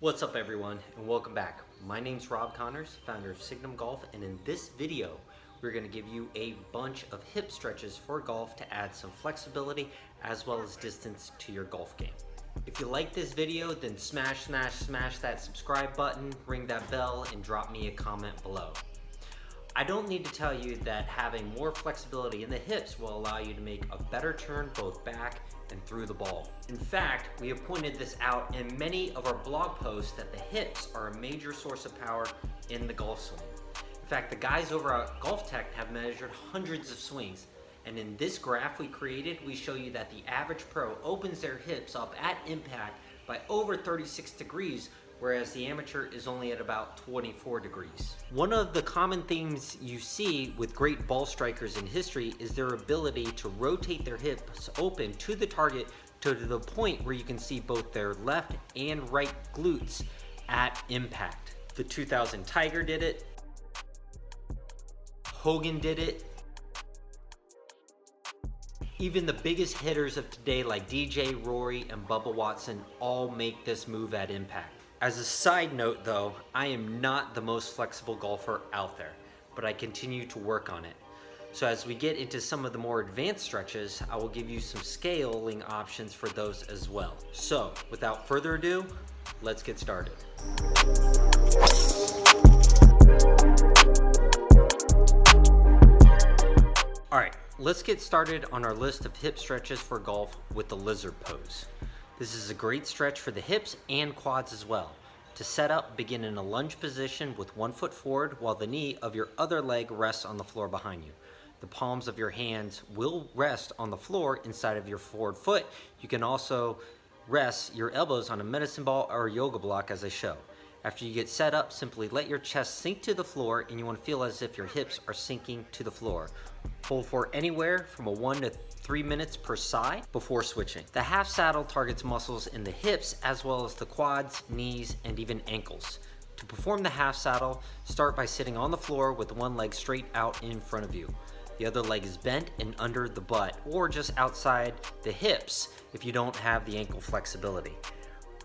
What's up everyone and welcome back. My name's Rob Connors, founder of Signum Golf, and in this video we're going to give you a bunch of hip stretches for golf to add some flexibility as well as distance to your golf game. If you like this video, then smash that subscribe button, ring that bell, and drop me a comment below. I don't need to tell you that having more flexibility in the hips will allow you to make a better turn both back and through the ball. In fact, we have pointed this out in many of our blog posts that the hips are a major source of power in the golf swing. In fact, the guys over at Golf Tech have measured hundreds of swings, and in this graph we created, we show you that the average pro opens their hips up at impact by over 36 degrees, whereas the amateur is only at about 24 degrees. One of the common themes you see with great ball strikers in history is their ability to rotate their hips open to the target to the point where you can see both their left and right glutes at impact. The 2000 Tiger did it, Hogan did it, even the biggest hitters of today like DJ, Rory, and Bubba Watson all make this move at impact. As a side note though, I am not the most flexible golfer out there, but I continue to work on it. So as we get into some of the more advanced stretches, I will give you some scaling options for those as well. So without further ado, let's get started. All right, let's get started on our list of hip stretches for golf with the lizard pose. This is a great stretch for the hips and quads as well. To set up, begin in a lunge position with one foot forward while the knee of your other leg rests on the floor behind you. The palms of your hands will rest on the floor inside of your forward foot. You can also rest your elbows on a medicine ball or a yoga block as I show. After you get set up, simply let your chest sink to the floor, and you want to feel as if your hips are sinking to the floor. Hold for anywhere from 1 to 3 minutes per side before switching. The half saddle targets muscles in the hips as well as the quads, knees, and even ankles. To perform the half saddle, start by sitting on the floor with one leg straight out in front of you. The other leg is bent and under the butt or just outside the hips if you don't have the ankle flexibility.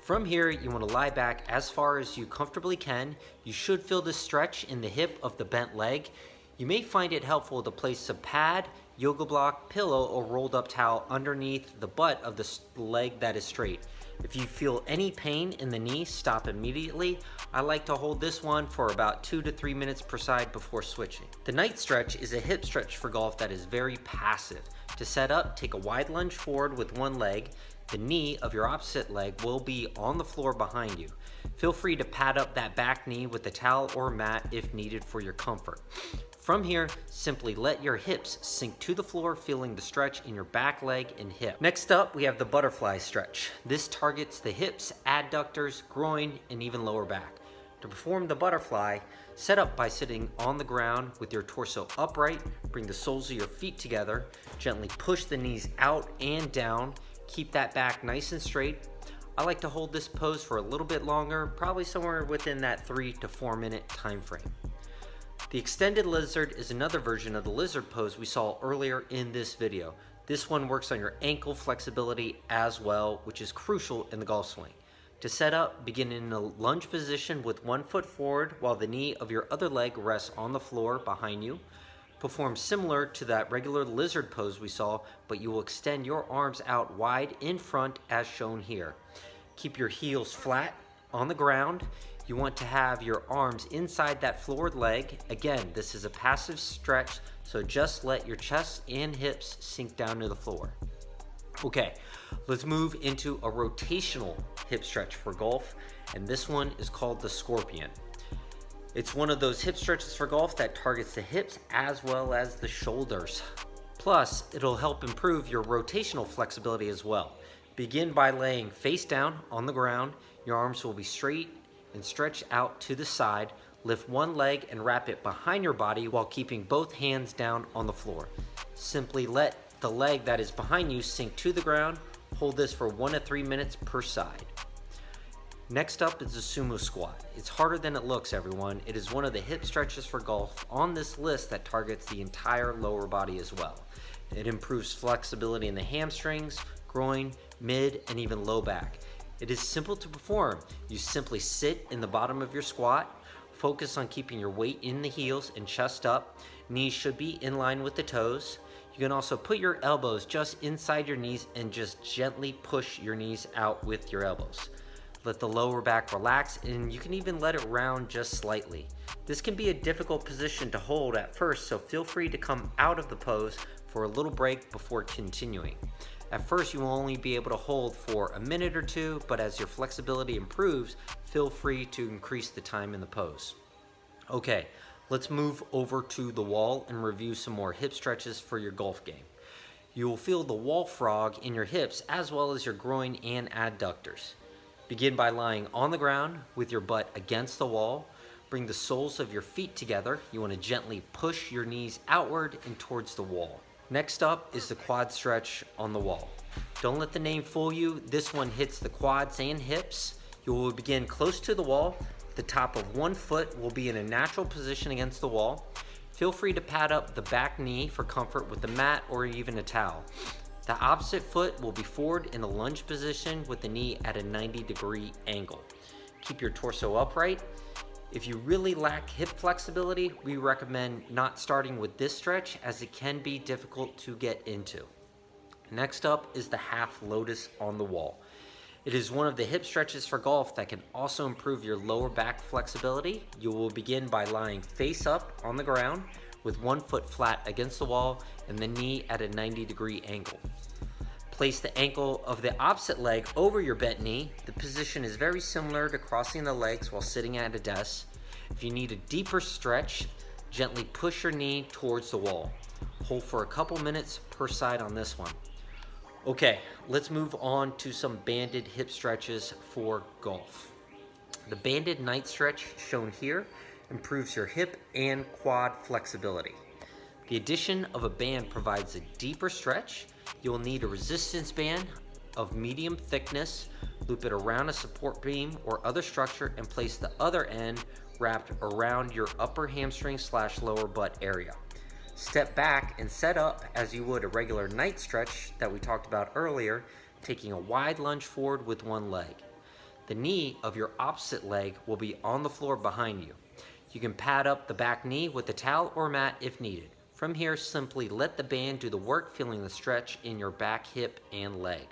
From here, you want to lie back as far as you comfortably can. You should feel the stretch in the hip of the bent leg. You may find it helpful to place a pad, yoga block, pillow, or rolled up towel underneath the butt of the leg that is straight. If you feel any pain in the knee, stop immediately. I like to hold this one for about 2 to 3 minutes per side before switching. The night stretch is a hip stretch for golf that is very passive. To set up, take a wide lunge forward with one leg. The knee of your opposite leg will be on the floor behind you. Feel free to pad up that back knee with a towel or mat if needed for your comfort. From here, simply let your hips sink to the floor, feeling the stretch in your back leg and hip. Next up, we have the butterfly stretch. This targets the hips, adductors, groin, and even lower back. To perform the butterfly, set up by sitting on the ground with your torso upright, bring the soles of your feet together, gently push the knees out and down, keep that back nice and straight. I like to hold this pose for a little bit longer, probably somewhere within that 3 to 4 minute time frame. The extended lizard is another version of the lizard pose we saw earlier in this video. This one works on your ankle flexibility as well, which is crucial in the golf swing. To set up, begin in a lunge position with one foot forward while the knee of your other leg rests on the floor behind you. Perform similar to that regular lizard pose we saw, but you will extend your arms out wide in front as shown here. Keep your heels flat on the ground. You want to have your arms inside that floored leg. Again, this is a passive stretch, so just let your chest and hips sink down to the floor. Okay, let's move into a rotational hip stretch for golf, and this one is called the scorpion. It's one of those hip stretches for golf that targets the hips as well as the shoulders. Plus, it'll help improve your rotational flexibility as well. Begin by laying face down on the ground. Your arms will be straight and stretch out to the side. Lift one leg and wrap it behind your body while keeping both hands down on the floor. Simply let the leg that is behind you sink to the ground. Hold this for 1 to 3 minutes per side. Next up is the sumo squat. It's harder than it looks, everyone. It is one of the hip stretches for golf on this list that targets the entire lower body as well. It improves flexibility in the hamstrings, groin, mid, and even low back. It is simple to perform. You simply sit in the bottom of your squat, focus on keeping your weight in the heels and chest up. Knees should be in line with the toes. You can also put your elbows just inside your knees and just gently push your knees out with your elbows. Let the lower back relax, and you can even let it round just slightly. This can be a difficult position to hold at first, so feel free to come out of the pose for a little break before continuing. At first, you will only be able to hold for a minute or two, but as your flexibility improves, feel free to increase the time in the pose. Okay, let's move over to the wall and review some more hip stretches for your golf game. You will feel the wall frog in your hips as well as your groin and adductors. Begin by lying on the ground with your butt against the wall. Bring the soles of your feet together. You want to gently push your knees outward and towards the wall. Next up is the quad stretch on the wall. Don't let the name fool you. This one hits the quads and hips. You will begin close to the wall. The top of one foot will be in a natural position against the wall. Feel free to pad up the back knee for comfort with a mat or even a towel. The opposite foot will be forward in a lunge position with the knee at a 90-degree angle. Keep your torso upright. If you really lack hip flexibility, we recommend not starting with this stretch as it can be difficult to get into. Next up is the half lotus on the wall. It is one of the hip stretches for golf that can also improve your lower back flexibility. You will begin by lying face up on the ground with one foot flat against the wall and the knee at a 90-degree angle. Place the ankle of the opposite leg over your bent knee. The position is very similar to crossing the legs while sitting at a desk. If you need a deeper stretch, gently push your knee towards the wall. Hold for a couple minutes per side on this one. Okay, let's move on to some banded hip stretches for golf. The banded night stretch shown here improves your hip and quad flexibility. The addition of a band provides a deeper stretch. You will need a resistance band of medium thickness. Loop it around a support beam or other structure and place the other end wrapped around your upper hamstring / lower butt area. Step back and set up as you would a regular night stretch that we talked about earlier, taking a wide lunge forward with one leg. The knee of your opposite leg will be on the floor behind you. You can pad up the back knee with a towel or mat if needed. From here, simply let the band do the work, feeling the stretch in your back hip and leg.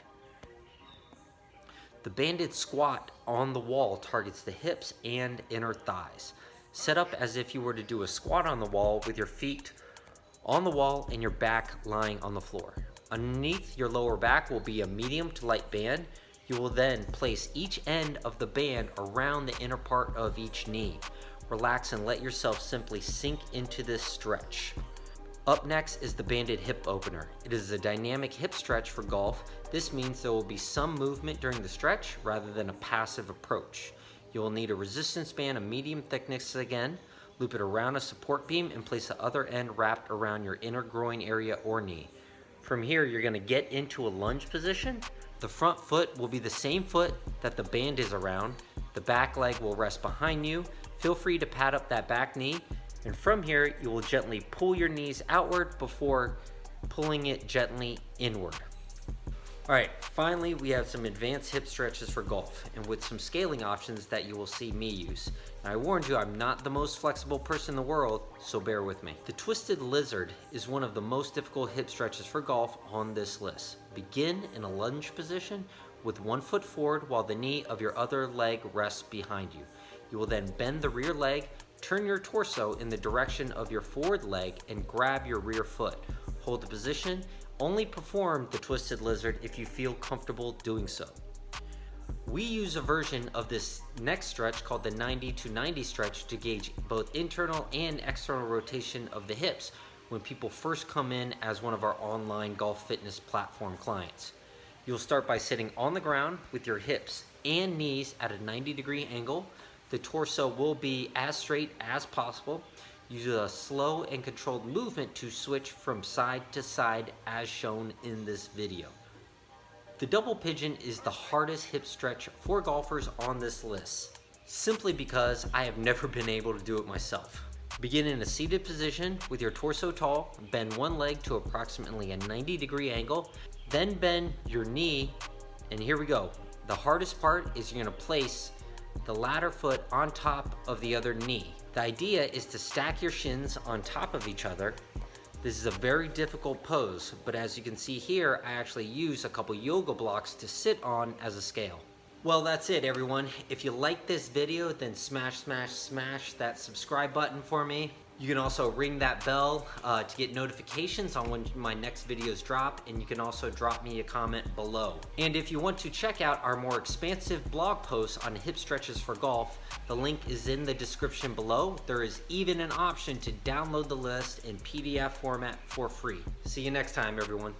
The banded squat on the wall targets the hips and inner thighs. Set up as if you were to do a squat on the wall with your feet on the wall and your back lying on the floor. Underneath your lower back will be a medium to light band. You will then place each end of the band around the inner part of each knee. Relax and let yourself simply sink into this stretch. Up next is the banded hip opener. It is a dynamic hip stretch for golf. This means there will be some movement during the stretch rather than a passive approach. You will need a resistance band of medium thickness again. Loop it around a support beam and place the other end wrapped around your inner groin area or knee. From here, you're going to get into a lunge position. The front foot will be the same foot that the band is around. The back leg will rest behind you. Feel free to pad up that back knee. And from here, you will gently pull your knees outward before pulling it gently inward. All right, finally, we have some advanced hip stretches for golf and with some scaling options that you will see me use. Now, I warned you, I'm not the most flexible person in the world, so bear with me. The twisted lizard is one of the most difficult hip stretches for golf on this list. Begin in a lunge position with one foot forward while the knee of your other leg rests behind you. You will then bend the rear leg, turn your torso in the direction of your forward leg and grab your rear foot. Hold the position. Only perform the twisted lizard if you feel comfortable doing so. We use a version of this next stretch called the 90 to 90 stretch to gauge both internal and external rotation of the hips when people first come in as one of our online golf fitness platform clients. You'll start by sitting on the ground with your hips and knees at a 90-degree angle. The torso will be as straight as possible. Use a slow and controlled movement to switch from side to side as shown in this video. The double pigeon is the hardest hip stretch for golfers on this list, simply because I have never been able to do it myself. Begin in a seated position with your torso tall, bend one leg to approximately a 90-degree angle, then bend your knee, and here we go. The The hardest part is you're gonna place the latter foot on top of the other knee. The idea is to stack your shins on top of each other. This is a very difficult pose, but as you can see here, I actually use a couple yoga blocks to sit on as a scale. Well, that's it, everyone. If you like this video, then smash that subscribe button for me. You can also ring that bell to get notifications on when my next videos drop, and you can also drop me a comment below. And if you want to check out our more expansive blog posts on hip stretches for golf, the link is in the description below. There is even an option to download the list in PDF format for free. See you next time, everyone.